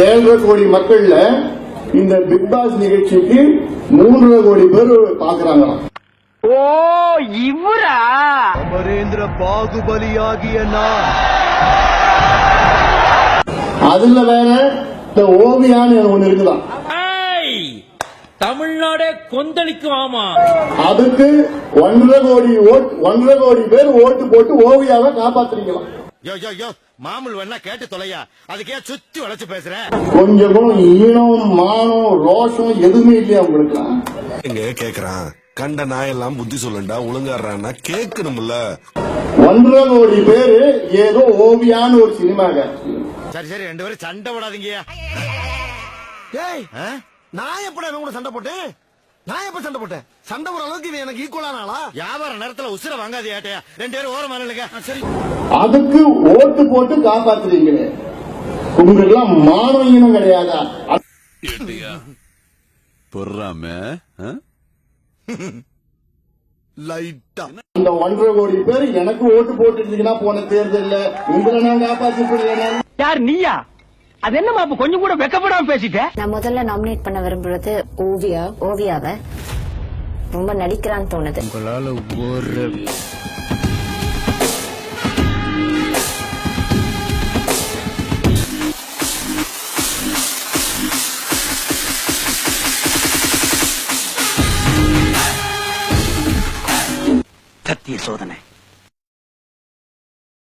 7.5 கோடி மக்கள்ல இந்த பிக் பாஸ் நிகழ்ச்சிக்கு 3.5 கோடி பேர் பாக்குறாங்களாம். ஓ இவரா அமரேந்திர பாகுபலியாகிய நான். அதுல வேற இந்த ஓவியான்னு ஒண்ணு இருக்குதான், தமிழ்நாடே கொந்தளிக்கும். ஆமா, அதுக்கு 1.5 கோடி பேர் ஓட்டு போட்டு ஓவியாவை காப்பாத்துறீங்களாம். மாமூல் வேணா கேட்டு தொலையா, அதுக்கே சுத்தி வளைச்சு பேசுறேன். கொஞ்சம் ஈனம் மானம் ரோஷம் எதுவுமே இல்லையா உங்களுக்கு? எங்க கேக்குறான் கண்ட நாயெல்லாம் புத்தி சொல்லண்டா ஒழுங்காடுறான்னா கேட்கணும்ல. 1.5 கோடி பேரு ஏதோ ஓவியான்னு ஒரு சினிமாங்க. சரி சரி, 2 பேரும் சண்டை போடாதீங்க. நான் எப்படா கூட சண்டை போட்டேன்? நான் எப்ப சண்டை போட்டேன்? சண்டை போற அளவுக்கு எனக்கு ஈக்குவலான ஆளா? வியாபார நேரத்துல உசுர வாங்காது ஏட்டையா. 2 பேரும் ஓரமா இல்லைங்க. சரி, அதுக்கு ஓட்டு போட்டு காப்பாத்துறீங்களே, உங்களுக்கு எல்லாம் மானம் ஈனம் கிடையாதா? பொறாம லைட்டா அந்த 1.5 கோடி பேர் எனக்கு ஓட்டு போட்டுருந்தீங்கன்னா போன தேர்தல்ல உங்களை நான் காப்பாற்றி. யார் நீயா? அது என்னமா அப்ப கொஞ்சம் கூட வெக்கப்படாம பேசிட்டேன். நான் முதல்ல நாமினேட் பண்ண விரும்புறது ஓவியாவை. ரொம்ப நடிக்கிறான்னு தோணுது. உங்களால ஒரு சத்திய சோதனை